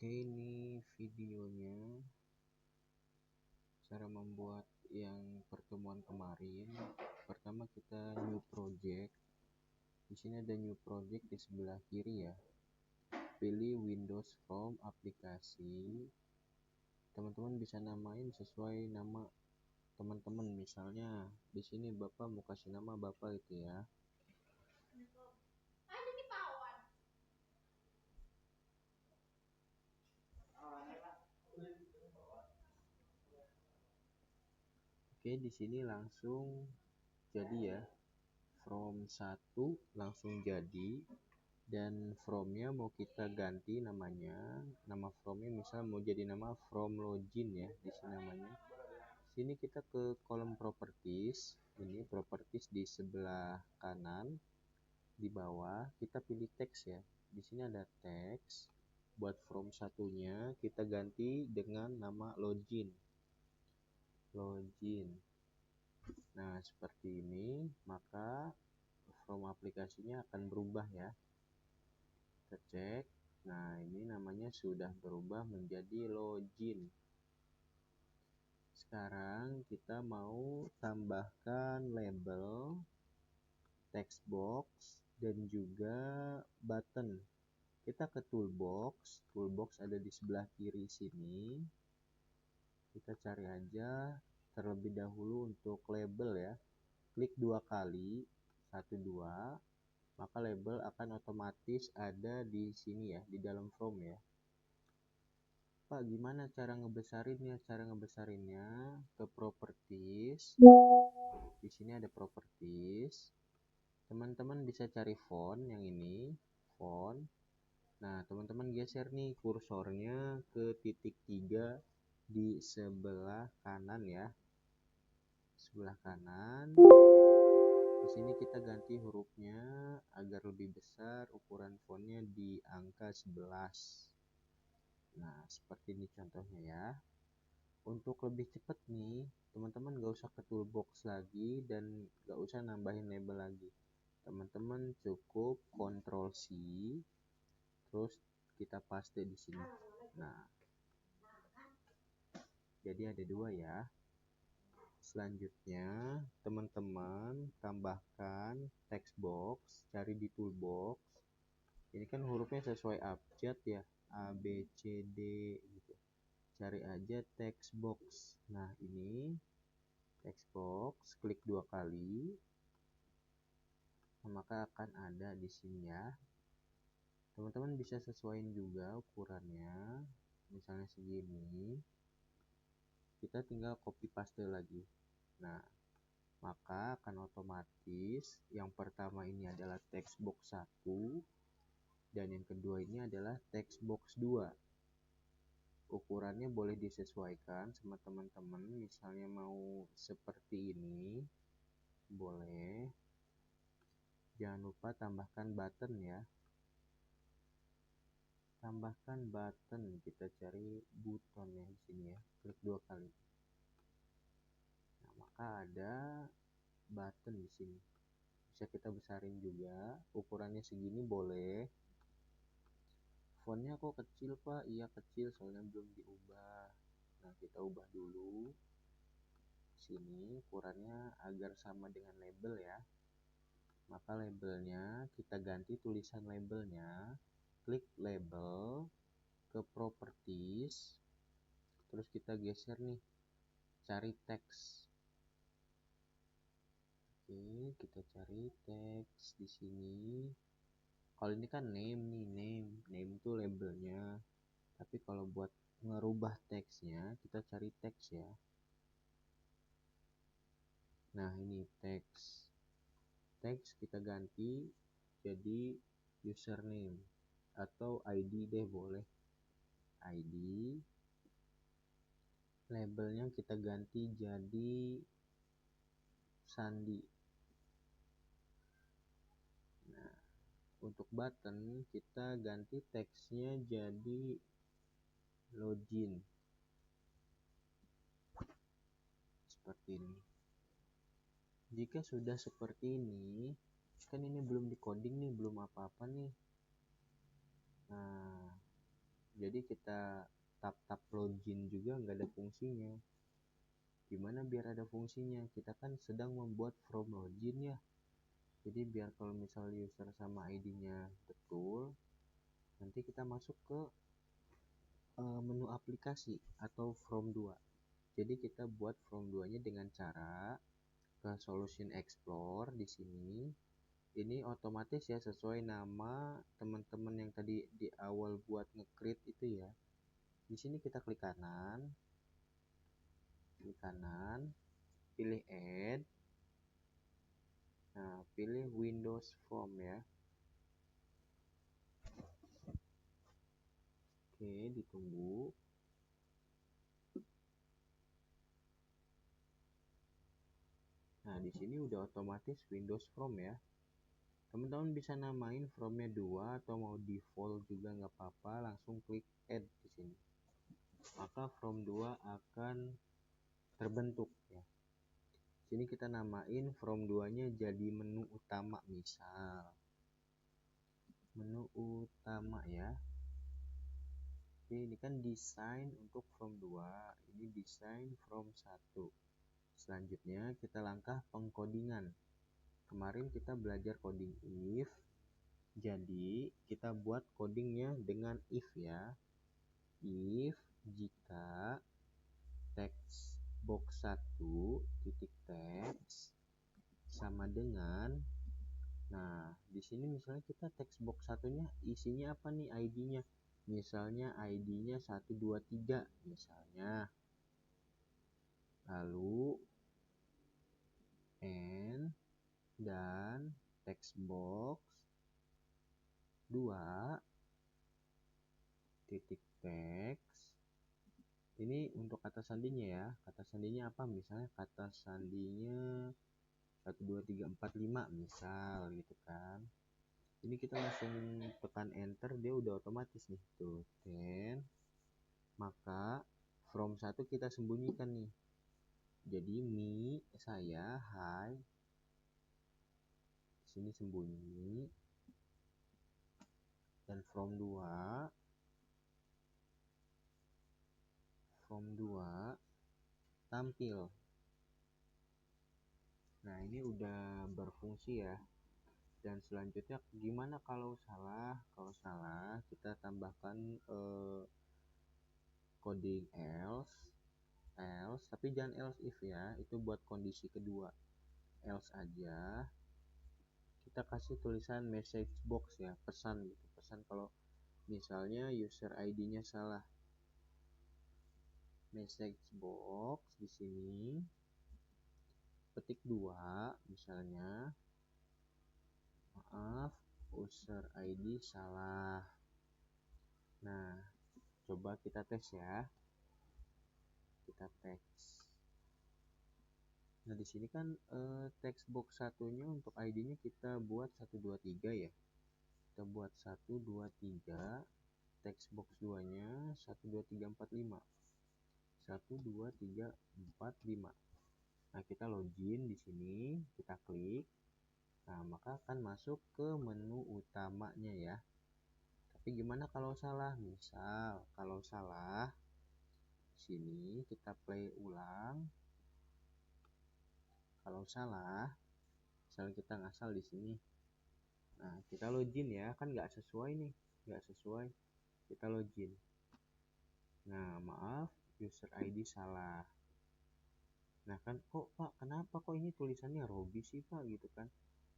Oke, ini videonya cara membuat yang pertemuan kemarin. Pertama kita new project. Di sini ada new project di sebelah kiri ya. Pilih Windows from aplikasi. Teman-teman bisa namain sesuai nama teman-teman. Misalnya di sini Bapak mau kasih nama Bapak itu ya. Oke, di sini langsung jadi ya. From 1 langsung jadi, dan from-nya mau kita ganti namanya. Nama from-nya misal mau jadi nama from login ya, di sini namanya. Sini kita ke kolom properties. Ini properties di sebelah kanan. Di bawah kita pilih teks ya. Di sini ada teks. Buat from satunya kita ganti dengan nama login. Nah, seperti ini, maka from aplikasinya akan berubah ya. Kita cek. Nah, ini namanya sudah berubah menjadi login. Sekarang kita mau tambahkan label, text box, dan juga button. Kita ke toolbox. Toolbox ada di sebelah kiri sini. Kita cari aja terlebih dahulu untuk label ya. Klik 2 kali, 1, 2, maka label akan otomatis ada di sini ya, di dalam from ya. Pak, gimana cara ngebesarinnya? Cara ngebesarinnya ke properties. Di sini ada properties. Teman-teman bisa cari font yang ini, font. Nah, teman-teman geser nih kursornya ke titik 3 di sebelah kanan ya. Sebelah kanan. Di sini kita ganti hurufnya agar lebih besar, ukuran fontnya di angka 11. Nah, seperti ini contohnya ya. Untuk lebih cepat nih, teman-teman gak usah ke toolbox lagi dan gak usah nambahin label lagi. Teman-teman cukup Ctrl C, terus kita paste di sini. Nah, jadi ada 2 ya. Selanjutnya, teman-teman tambahkan text box, cari di toolbox. Ini kan hurufnya sesuai abjad ya, A, B, C, D gitu. Cari aja text box. Nah, ini text box, klik 2 kali. Nah, maka akan ada di sini ya. Teman-teman bisa sesuaiin juga ukurannya. Misalnya segini. Kita tinggal copy paste lagi. Nah, maka akan otomatis yang pertama ini adalah text box 1 dan yang kedua ini adalah text box 2. Ukurannya boleh disesuaikan sama teman-teman, misalnya mau seperti ini boleh. Jangan lupa tambahkan button ya. Tambahkan button, kita cari button ya di sini ya. Klik 2 kali. Nah, maka ada button di sini. Bisa kita besarin juga, ukurannya segini boleh. Fontnya kok kecil Pak? Iya kecil, soalnya belum diubah. Nah, kita ubah dulu sini ukurannya agar sama dengan label ya. Maka labelnya kita ganti tulisan labelnya. Klik label, ke properties, terus kita geser nih, cari teks. Oke, kita cari teks di sini. Kalau ini kan name nih, name itu labelnya. Tapi kalau buat ngerubah teksnya, kita cari teks ya. Nah, ini teks. Teks kita ganti jadi username atau ID deh boleh. ID. Labelnya kita ganti jadi Sandi. Nah, untuk button kita ganti teksnya jadi login. Seperti ini. Jika sudah seperti ini, kan ini belum di coding nih, belum apa-apa nih. Nah, jadi Jadi kita tap login juga nggak ada fungsinya. Gimana biar ada fungsinya? Kita kan sedang membuat from login ya. Jadi biar kalau misal user sama ID-nya betul, nanti kita masuk ke menu aplikasi atau from 2. Jadi kita buat from 2-nya dengan cara ke Solution Explorer di sini. Ini otomatis ya sesuai nama teman-teman yang tadi di awal buat nge-create itu ya. Di sini kita klik kanan, pilih add. Nah, pilih Windows Form ya. Oke, ditunggu. Nah, di sini udah otomatis Windows Form ya. Teman-teman bisa namain formnya 2 atau mau default juga nggak apa-apa, langsung klik add di sini. Maka form 2 akan terbentuk ya. Sini kita namain from 2-nya jadi menu utama, misal menu utama ya. Oke, ini kan desain untuk from 2, ini desain from 1. Selanjutnya kita langkah pengkodingan. Kemarin kita belajar coding if, jadi kita buat codingnya dengan if ya. If jika text box 1 titik text sama dengan, nah di sini misalnya kita text box satunya isinya apa nih, ID-nya misalnya ID-nya 123 misalnya, lalu n dan text box 2 titik text, ini untuk kata sandinya ya. Kata sandinya apa, misalnya kata sandinya 1 2 3 4 5 misal gitu kan. Ini kita langsung tekan enter, dia udah otomatis nih tuh 10. Maka from 1 kita sembunyikan nih. Jadi me saya hi, sini sembunyi, dan from 2 tampil. Nah, ini udah berfungsi ya. Dan selanjutnya gimana kalau salah? Kalau salah kita tambahkan coding else, tapi jangan else if ya, itu buat kondisi kedua. Else aja. Kita kasih tulisan message box ya, pesan gitu. Pesan kalau misalnya user ID-nya salah. Message box di sini petik 2 misalnya, maaf user ID salah. Nah, coba kita tes ya. Kita teks. Nah, di sini kan text box satunya untuk ID-nya kita buat 123 ya. Kita buat 123, text box 2-nya 12345. 12345. Nah, kita login di sini, kita klik. Nah, maka akan masuk ke menu utamanya ya. Tapi gimana kalau salah? Misal kalau salah, sini kita play ulang. Kalau salah, misalnya kita ngasal di sini. Nah, kita login ya, kan nggak sesuai nih, nggak sesuai. Kita login. Nah, maaf, user ID salah. Nah kan, kok Pak, kenapa kok ini tulisannya Robi sih Pak gitu kan?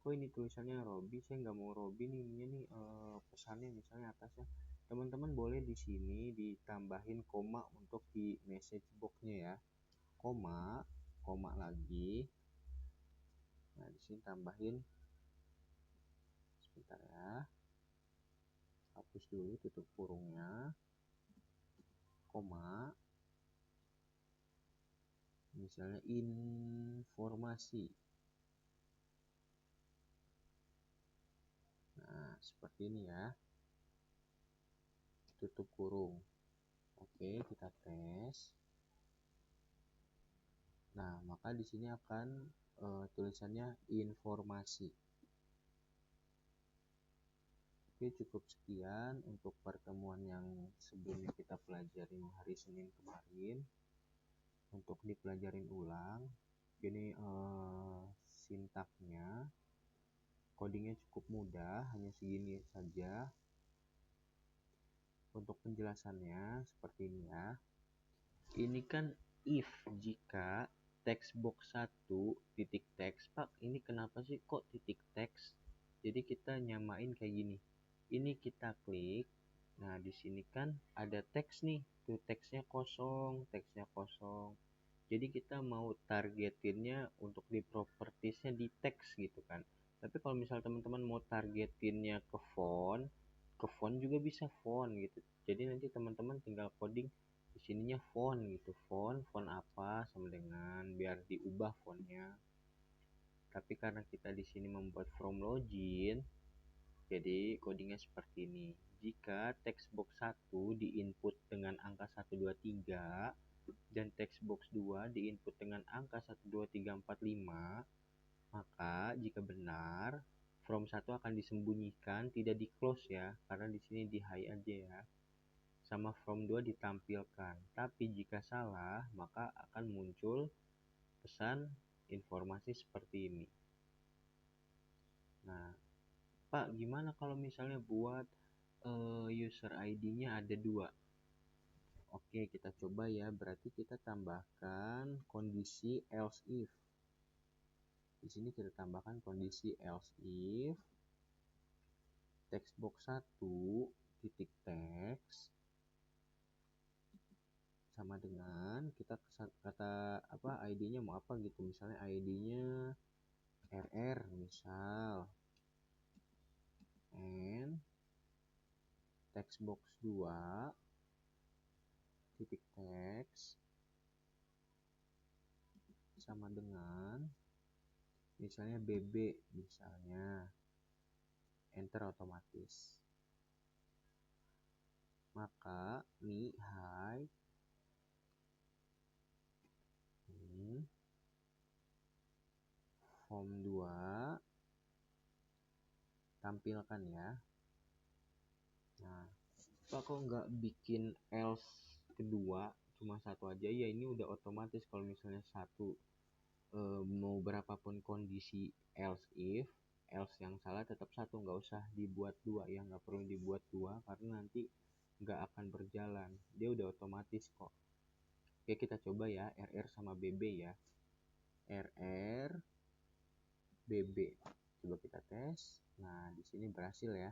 Kok ini tulisannya Robi? Saya nggak mau Robi nih, ini nih pesannya misalnya atasnya. Teman-teman boleh di sini ditambahin koma untuk di message box-nya ya. Koma lagi. Nah, di sini tambahin, sebentar ya. Hapus dulu tutup kurungnya. Koma. Misalnya informasi. Nah, seperti ini ya. Tutup kurung. Oke, kita tes. Nah, maka di sini akan tulisannya informasi. Oke, cukup sekian untuk pertemuan yang sebelumnya kita pelajarin hari Senin kemarin. Untuk dipelajarin ulang, ini sintaknya, codingnya cukup mudah, hanya segini saja. Untuk penjelasannya seperti ini ya. Ini kan if jika text box 1 titik teks. Pak, ini kenapa sih kok titik teks? Jadi kita nyamain kayak gini. Ini kita klik. Nah, di sini kan ada teks nih. Tuh teksnya kosong, teksnya kosong. Jadi kita mau targetinnya untuk di propertiesnya di teks gitu kan. Tapi kalau misal teman-teman mau targetinnya ke font juga bisa font gitu. Jadi nanti teman-teman tinggal coding di sininya font gitu. Font apa sama dengan biar diubah fontnya. Tapi karena kita di sini membuat from login, jadi codingnya seperti ini. Jika text box 1 diinput dengan angka 123 dan text box 2 diinput dengan angka 12345, maka jika benar from 1 akan disembunyikan, tidak di close ya, karena di sini di high aja ya. Sama from 2 ditampilkan. Tapi jika salah, maka akan muncul pesan informasi seperti ini. Nah, Pak, gimana kalau misalnya buat user ID-nya ada 2? Oke, kita coba ya. Berarti kita tambahkan kondisi else if. Di sini kita tambahkan kondisi else if text box 1 titik teks sama dengan kita kata apa ID-nya mau apa gitu. Misalnya ID-nya RR misal. And text box 2 titik teks sama dengan misalnya BB misalnya, enter otomatis. Maka nih hi ini form 2 tampilkan ya. Nah, Pak kok nggak bikin else kedua, cuma satu aja? Ya ini udah otomatis kalau misalnya satu mau berapapun kondisi else if, else yang salah tetap satu, nggak usah dibuat dua ya, nggak perlu dibuat dua karena nanti nggak akan berjalan, dia udah otomatis kok. Oke, kita coba ya RR sama BB ya. RR BB, coba kita tes. Nah, di sini berhasil ya.